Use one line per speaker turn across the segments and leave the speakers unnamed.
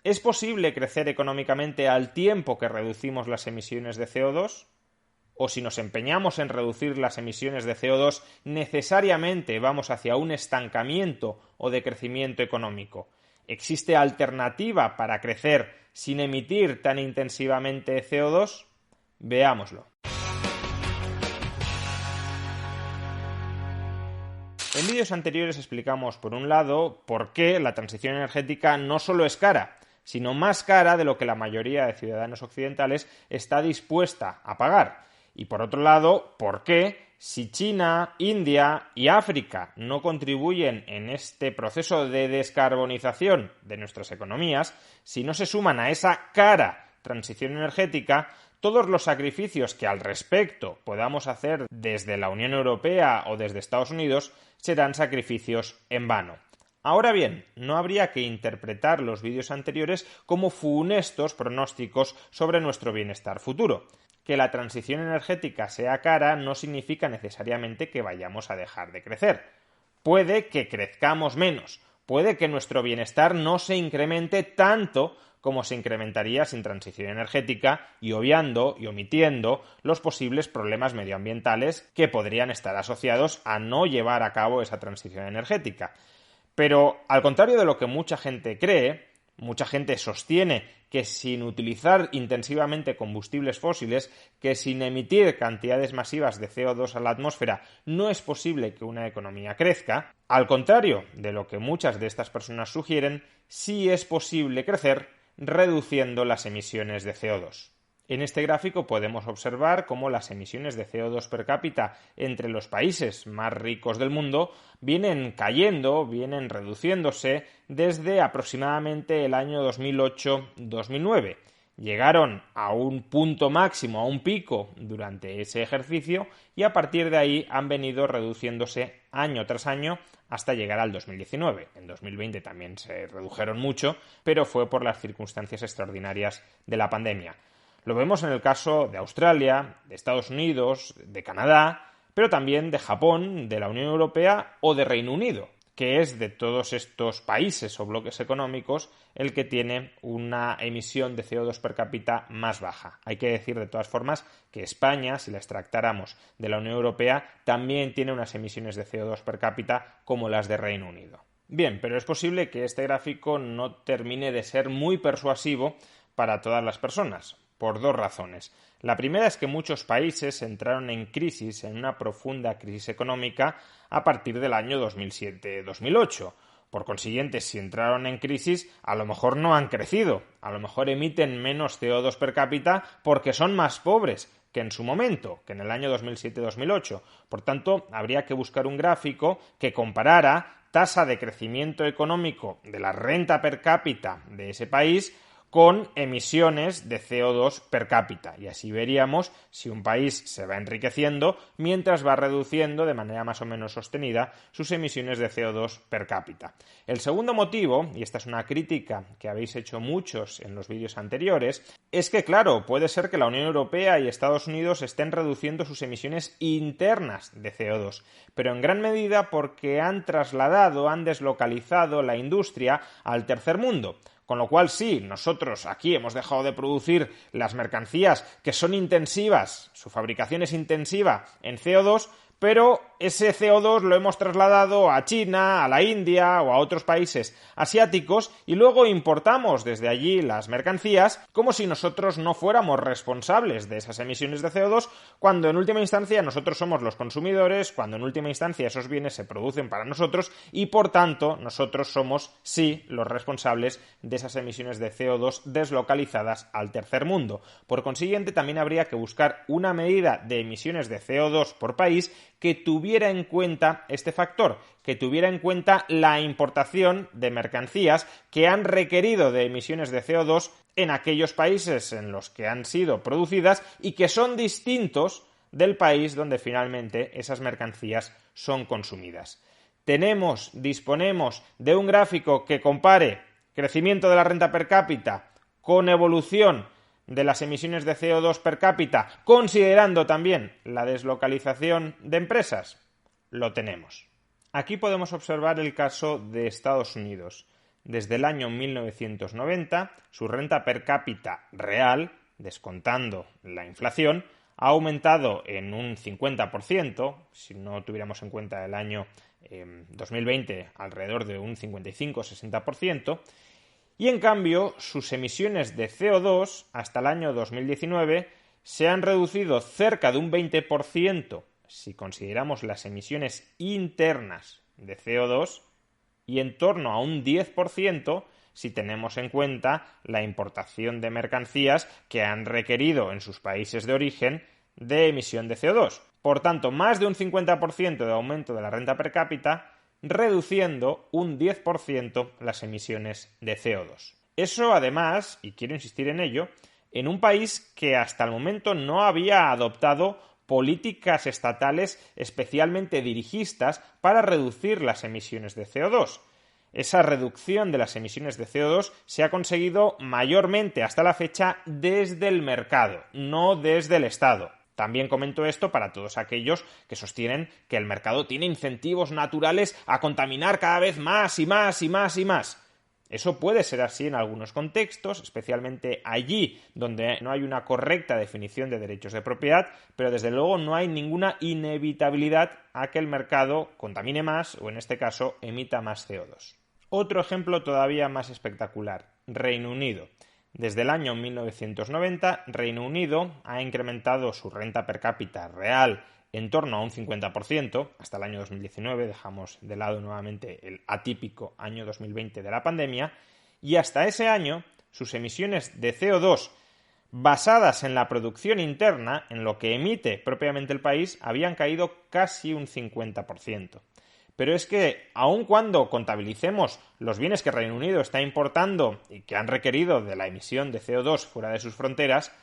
¿Es posible crecer económicamente al tiempo que reducimos las emisiones de CO2? ¿O si nos empeñamos en reducir las emisiones de CO2, necesariamente vamos hacia un estancamiento o decrecimiento económico? ¿Existe alternativa para crecer sin emitir tan intensivamente CO2? Veámoslo. En vídeos anteriores explicamos, por un lado, por qué la transición energética no solo es cara, sino más cara de lo que la mayoría de ciudadanos occidentales está dispuesta a pagar. Y por otro lado, por qué, si China, India y África no contribuyen en este proceso de descarbonización de nuestras economías, si no se suman a esa cara transición energética, todos los sacrificios que al respecto podamos hacer desde la Unión Europea o desde Estados Unidos serán sacrificios en vano. Ahora bien, no habría que interpretar los vídeos anteriores como funestos pronósticos sobre nuestro bienestar futuro. Que la transición energética sea cara no significa necesariamente que vayamos a dejar de crecer. Puede que crezcamos menos, puede que nuestro bienestar no se incremente tanto como se incrementaría sin transición energética y obviando y omitiendo los posibles problemas medioambientales que podrían estar asociados a no llevar a cabo esa transición energética. Pero, al contrario de lo que mucha gente cree, mucha gente sostiene que sin utilizar intensivamente combustibles fósiles, que sin emitir cantidades masivas de CO2 a la atmósfera no es posible que una economía crezca, al contrario de lo que muchas de estas personas sugieren, sí es posible crecer reduciendo las emisiones de CO2. En este gráfico podemos observar cómo las emisiones de CO2 per cápita entre los países más ricos del mundo vienen cayendo, vienen reduciéndose desde aproximadamente el año 2008-2009. Llegaron a un punto máximo, a un pico durante ese ejercicio y a partir de ahí han venido reduciéndose año tras año hasta llegar al 2019. En 2020 también se redujeron mucho, pero fue por las circunstancias extraordinarias de la pandemia. Lo vemos en el caso de Australia, de Estados Unidos, de Canadá, pero también de Japón, de la Unión Europea o de Reino Unido, que es de todos estos países o bloques económicos el que tiene una emisión de CO2 per cápita más baja. Hay que decir de todas formas que España, si la extractáramos de la Unión Europea, también tiene unas emisiones de CO2 per cápita como las de Reino Unido. Bien, pero es posible que este gráfico no termine de ser muy persuasivo para todas las personas, por dos razones. La primera es que muchos países entraron en crisis, en una profunda crisis económica, a partir del año 2007-2008. Por consiguiente, si entraron en crisis, a lo mejor no han crecido, a lo mejor emiten menos CO2 per cápita porque son más pobres que en su momento, que en el año 2007-2008. Por tanto, habría que buscar un gráfico que comparara tasa de crecimiento económico de la renta per cápita de ese país con emisiones de CO2 per cápita. Y así veríamos si un país se va enriqueciendo mientras va reduciendo de manera más o menos sostenida sus emisiones de CO2 per cápita. El segundo motivo, y esta es una crítica que habéis hecho muchos en los vídeos anteriores, es que, claro, puede ser que la Unión Europea y Estados Unidos estén reduciendo sus emisiones internas de CO2, pero en gran medida porque han trasladado, han deslocalizado la industria al tercer mundo. Con lo cual, sí, nosotros aquí hemos dejado de producir las mercancías que son intensivas, su fabricación es intensiva en CO2, pero ese CO2 lo hemos trasladado a China, a la India o a otros países asiáticos y luego importamos desde allí las mercancías como si nosotros no fuéramos responsables de esas emisiones de CO2, cuando en última instancia nosotros somos los consumidores, cuando en última instancia esos bienes se producen para nosotros y por tanto nosotros somos, sí, los responsables de esas emisiones de CO2 deslocalizadas al tercer mundo. Por consiguiente, también habría que buscar una medida de emisiones de CO2 por país que tuviera en cuenta este factor, que tuviera en cuenta la importación de mercancías que han requerido de emisiones de CO2 en aquellos países en los que han sido producidas y que son distintos del país donde finalmente esas mercancías son consumidas. Disponemos de un gráfico que compare crecimiento de la renta per cápita con evolución de las emisiones de CO2 per cápita, considerando también la deslocalización de empresas. Lo tenemos. Aquí podemos observar el caso de Estados Unidos. desde el año 1990, su renta per cápita real, descontando la inflación, ha aumentado en un 50%, si no tuviéramos en cuenta el año 2020, alrededor de un 55-60%, y en cambio sus emisiones de CO2 hasta el año 2019 se han reducido cerca de un 20% si consideramos las emisiones internas de CO2 y en torno a un 10% si tenemos en cuenta la importación de mercancías que han requerido en sus países de origen de emisión de CO2. Por tanto, más de un 50% de aumento de la renta per cápita, reduciendo un 10% las emisiones de CO2. Eso además, y quiero insistir en ello, en un país que hasta el momento no había adoptado políticas estatales especialmente dirigistas para reducir las emisiones de CO2. Esa reducción de las emisiones de CO2 se ha conseguido mayormente hasta la fecha desde el mercado, no desde el Estado. También comento esto para todos aquellos que sostienen que el mercado tiene incentivos naturales a contaminar cada vez más y más y más y más. Eso puede ser así en algunos contextos, especialmente allí donde no hay una correcta definición de derechos de propiedad, pero desde luego no hay ninguna inevitabilidad a que el mercado contamine más o en este caso emita más CO2. Otro ejemplo todavía más espectacular, Reino Unido. Desde el año 1990, Reino Unido ha incrementado su renta per cápita real en torno a un 50%, hasta el año 2019, dejamos de lado nuevamente el atípico año 2020 de la pandemia, y hasta ese año sus emisiones de CO2 basadas en la producción interna, en lo que emite propiamente el país, habían caído casi un 50%. Pero es que, aun cuando contabilicemos los bienes que Reino Unido está importando y que han requerido de la emisión de CO2 fuera de sus fronteras,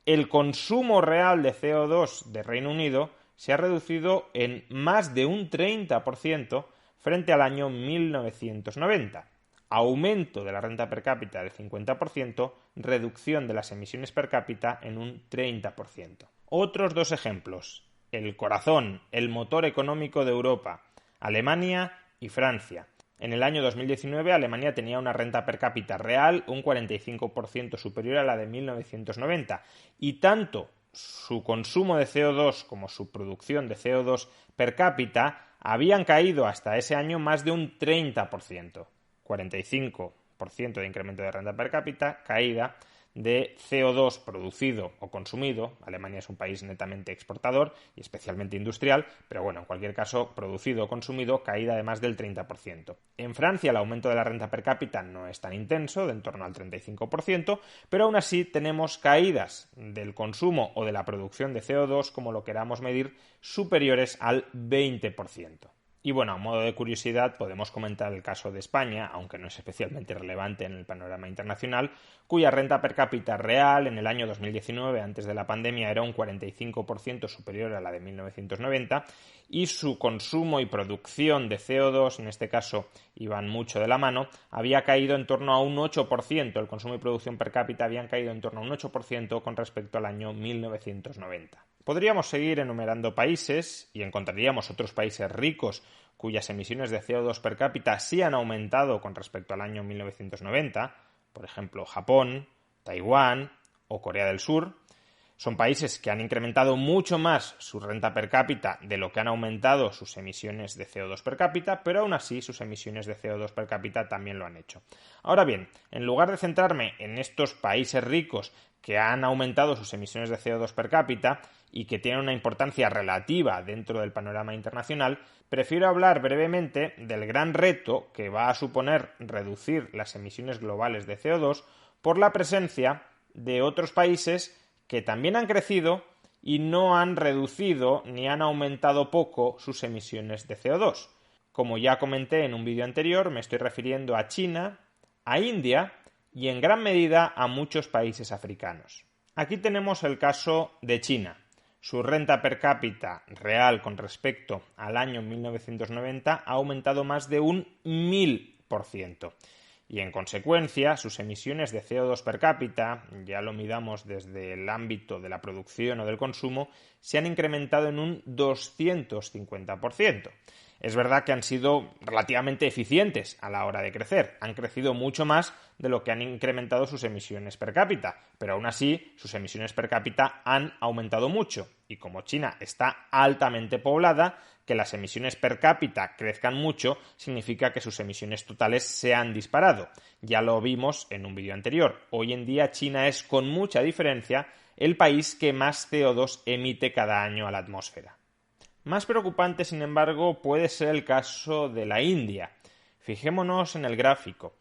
el consumo real de CO2 de Reino Unido se ha reducido en más de un 30% frente al año 1990. Aumento de la renta per cápita del 50%, reducción de las emisiones per cápita en un 30%. Otros dos ejemplos. El corazón, el motor económico de Europa. Alemania y Francia. En el año 2019 Alemania tenía una renta per cápita real un 45% superior a la de 1990 y tanto su consumo de CO2 como su producción de CO2 per cápita habían caído hasta ese año más de un 30%. 45% de incremento de renta per cápita, caída de CO2 producido o consumido. Alemania es un país netamente exportador y especialmente industrial, pero bueno, en cualquier caso, producido o consumido, caída de más del 30%. En Francia el aumento de la renta per cápita no es tan intenso, de en torno al 35%, pero aún así tenemos caídas del consumo o de la producción de CO2, como lo queramos medir, superiores al 20%. Y bueno, a modo de curiosidad podemos comentar el caso de España, aunque no es especialmente relevante en el panorama internacional, cuya renta per cápita real en el año 2019, antes de la pandemia, era un 45% superior a la de 1990 y su consumo y producción de CO2, en este caso iban mucho de la mano, había caído en torno a un 8%, el consumo y producción per cápita habían caído en torno a un 8% con respecto al año 1990. Podríamos seguir enumerando países y encontraríamos otros países ricos cuyas emisiones de CO2 per cápita sí han aumentado con respecto al año 1990, por ejemplo Japón, Taiwán o Corea del Sur. Son países que han incrementado mucho más su renta per cápita de lo que han aumentado sus emisiones de CO2 per cápita, pero aún así sus emisiones de CO2 per cápita también lo han hecho. Ahora bien, en lugar de centrarme en estos países ricos que han aumentado sus emisiones de CO2 per cápita y que tienen una importancia relativa dentro del panorama internacional, prefiero hablar brevemente del gran reto que va a suponer reducir las emisiones globales de CO2 por la presencia de otros países que también han crecido y no han reducido ni han aumentado poco sus emisiones de CO2. Como ya comenté en un vídeo anterior, me estoy refiriendo a China, a India y en gran medida a muchos países africanos. Aquí tenemos el caso de China. Su renta per cápita real con respecto al año 1990 ha aumentado más de un 1000%. Y en consecuencia, sus emisiones de CO2 per cápita, ya lo midamos desde el ámbito de la producción o del consumo, se han incrementado en un 250%. Es verdad que han sido relativamente eficientes a la hora de crecer, han crecido mucho más de lo que han incrementado sus emisiones per cápita, pero aún así sus emisiones per cápita han aumentado mucho y como China está altamente poblada, que las emisiones per cápita crezcan mucho significa que sus emisiones totales se han disparado. Ya lo vimos en un vídeo anterior. Hoy en día China es con mucha diferencia el país que más CO2 emite cada año a la atmósfera. Más preocupante, sin embargo, puede ser el caso de la India. Fijémonos en el gráfico.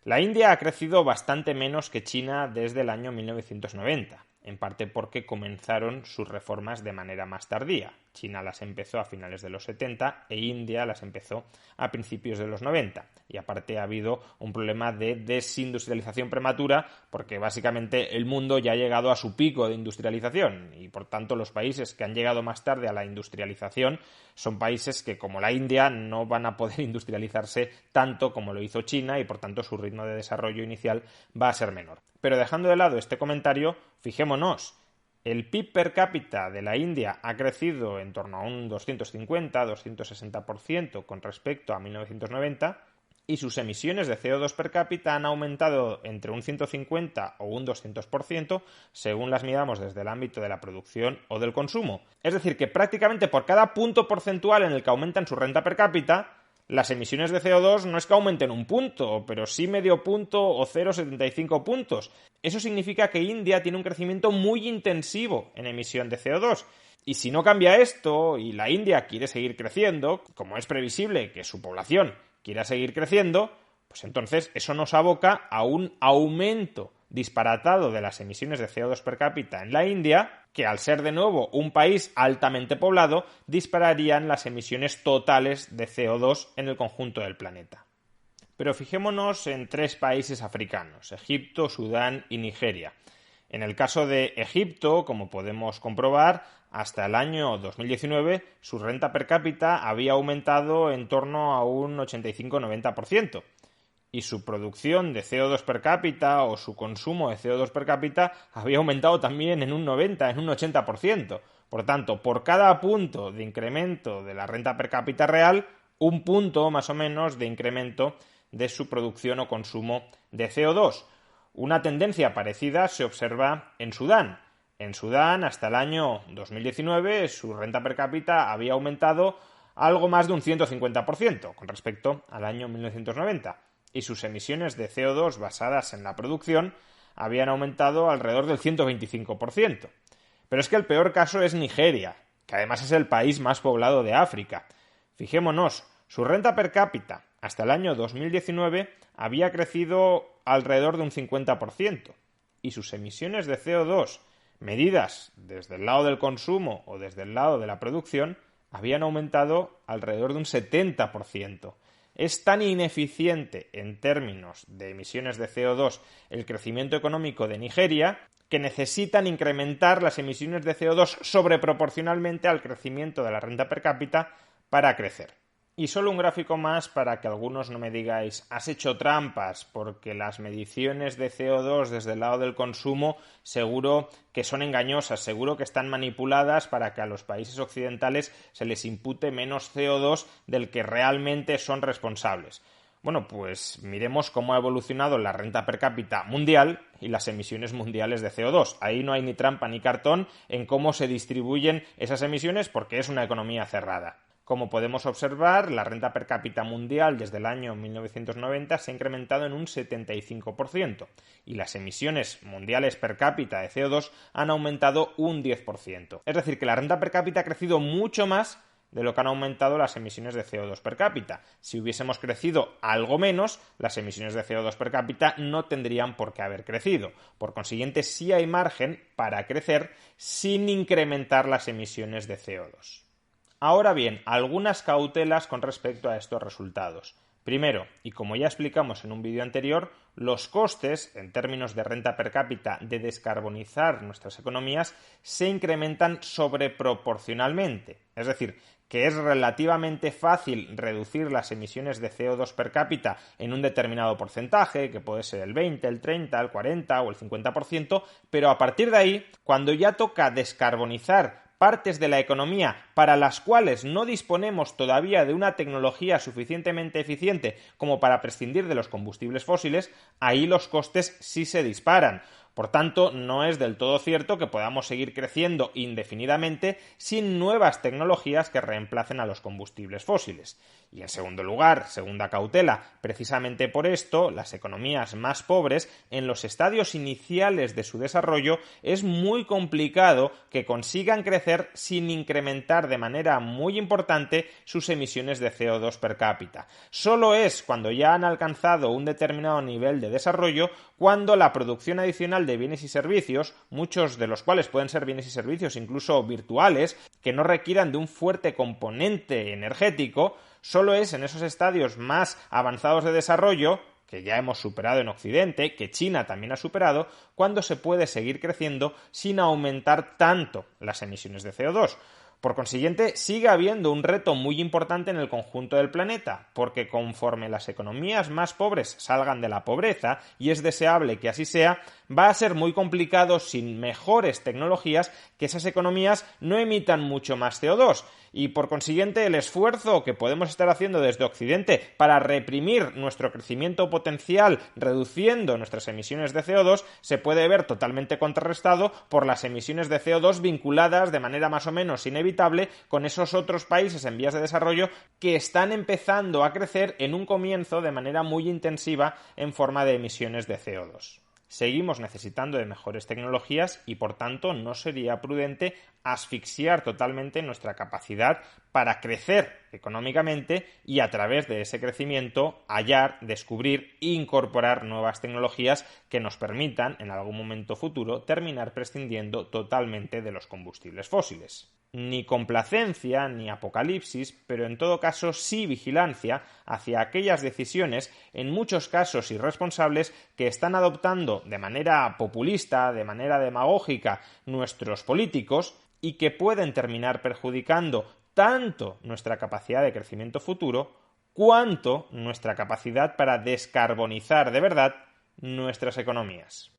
La India ha crecido bastante menos que China desde el año 1990, en parte porque comenzaron sus reformas de manera más tardía. China las empezó a finales de los 70 e India las empezó a principios de los 90. Y aparte ha habido un problema de desindustrialización prematura porque básicamente el mundo ya ha llegado a su pico de industrialización y por tanto los países que han llegado más tarde a la industrialización son países que como la India no van a poder industrializarse tanto como lo hizo China y por tanto su ritmo de desarrollo inicial va a ser menor. Pero dejando de lado este comentario, fijémonos. El PIB per cápita de la India ha crecido en torno a un 250-260% con respecto a 1990 y sus emisiones de CO2 per cápita han aumentado entre un 150 o un 200% según las midamos desde el ámbito de la producción o del consumo. Es decir, que prácticamente por cada punto porcentual en el que aumentan su renta per cápita, las emisiones de CO2 no es que aumenten un punto, pero sí medio punto o 0,75 puntos. Eso significa que India tiene un crecimiento muy intensivo en emisión de CO2. Y si no cambia esto y la India quiere seguir creciendo, como es previsible que su población quiera seguir creciendo, pues entonces eso nos aboca a un aumento disparatado de las emisiones de CO2 per cápita en la India, que al ser de nuevo un país altamente poblado, dispararían las emisiones totales de CO2 en el conjunto del planeta. Pero fijémonos en 3 países africanos, Egipto, Sudán y Nigeria. En el caso de Egipto, como podemos comprobar, hasta el año 2019 su renta per cápita había aumentado en torno a un 85-90%. Y su producción de CO2 per cápita o su consumo de CO2 per cápita había aumentado también en un 90, en un 80%. Por tanto, por cada punto de incremento de la renta per cápita real, un punto más o menos de incremento de su producción o consumo de CO2. Una tendencia parecida se observa en Sudán. En Sudán, hasta el año 2019, su renta per cápita había aumentado algo más de un 150% con respecto al año 1990. Y sus emisiones de CO2 basadas en la producción habían aumentado alrededor del 125%. Pero es que el peor caso es Nigeria, que además es el país más poblado de África. Fijémonos, su renta per cápita hasta el año 2019 había crecido alrededor de un 50% y sus emisiones de CO2, medidas desde el lado del consumo o desde el lado de la producción, habían aumentado alrededor de un 70%. Es tan ineficiente en términos de emisiones de CO2 el crecimiento económico de Nigeria que necesitan incrementar las emisiones de CO2 sobreproporcionalmente al crecimiento de la renta per cápita para crecer. Y solo un gráfico más para que algunos no me digáis has hecho trampas porque las mediciones de CO2 desde el lado del consumo seguro que son engañosas, seguro que están manipuladas para que a los países occidentales se les impute menos CO2 del que realmente son responsables. Bueno, pues miremos cómo ha evolucionado la renta per cápita mundial y las emisiones mundiales de CO2. Ahí no hay ni trampa ni cartón en cómo se distribuyen esas emisiones porque es una economía cerrada. Como podemos observar, la renta per cápita mundial desde el año 1990 se ha incrementado en un 75% y las emisiones mundiales per cápita de CO2 han aumentado un 10%. Es decir, que la renta per cápita ha crecido mucho más de lo que han aumentado las emisiones de CO2 per cápita. Si hubiésemos crecido algo menos, las emisiones de CO2 per cápita no tendrían por qué haber crecido. Por consiguiente, sí hay margen para crecer sin incrementar las emisiones de CO2. Ahora bien, algunas cautelas con respecto a estos resultados. Primero, y como ya explicamos en un vídeo anterior, los costes, en términos de renta per cápita, de descarbonizar nuestras economías se incrementan sobreproporcionalmente. Es decir, que es relativamente fácil reducir las emisiones de CO2 per cápita en un determinado porcentaje, que puede ser el 20, el 30, el 40 o el 50%, pero a partir de ahí, cuando ya toca descarbonizar partes de la economía para las cuales no disponemos todavía de una tecnología suficientemente eficiente como para prescindir de los combustibles fósiles, ahí los costes sí se disparan. Por tanto, no es del todo cierto que podamos seguir creciendo indefinidamente sin nuevas tecnologías que reemplacen a los combustibles fósiles. Y en segundo lugar, segunda cautela, precisamente por esto, las economías más pobres, en los estadios iniciales de su desarrollo, es muy complicado que consigan crecer sin incrementar de manera muy importante sus emisiones de CO2 per cápita. Solo es cuando ya han alcanzado un determinado nivel de desarrollo cuando la producción adicional de bienes y servicios, muchos de los cuales pueden ser bienes y servicios incluso virtuales, que no requieran de un fuerte componente energético, solo es en esos estadios más avanzados de desarrollo, que ya hemos superado en Occidente, que China también ha superado, cuando se puede seguir creciendo sin aumentar tanto las emisiones de CO2. Por consiguiente, sigue habiendo un reto muy importante en el conjunto del planeta, porque conforme las economías más pobres salgan de la pobreza, y es deseable que así sea, va a ser muy complicado sin mejores tecnologías que esas economías no emitan mucho más CO2. Y por consiguiente, el esfuerzo que podemos estar haciendo desde Occidente para reprimir nuestro crecimiento potencial reduciendo nuestras emisiones de CO2 se puede ver totalmente contrarrestado por las emisiones de CO2 vinculadas de manera más o menos inevitable con esos otros países en vías de desarrollo que están empezando a crecer en un comienzo de manera muy intensiva en forma de emisiones de CO2. Seguimos necesitando de mejores tecnologías y, por tanto, no sería prudente asfixiar totalmente nuestra capacidad para crecer económicamente y, a través de ese crecimiento, hallar, descubrir e incorporar nuevas tecnologías que nos permitan, en algún momento futuro, terminar prescindiendo totalmente de los combustibles fósiles. Ni complacencia ni apocalipsis, pero en todo caso sí vigilancia hacia aquellas decisiones, en muchos casos irresponsables, que están adoptando de manera populista, de manera demagógica, nuestros políticos y que pueden terminar perjudicando tanto nuestra capacidad de crecimiento futuro cuanto nuestra capacidad para descarbonizar de verdad nuestras economías.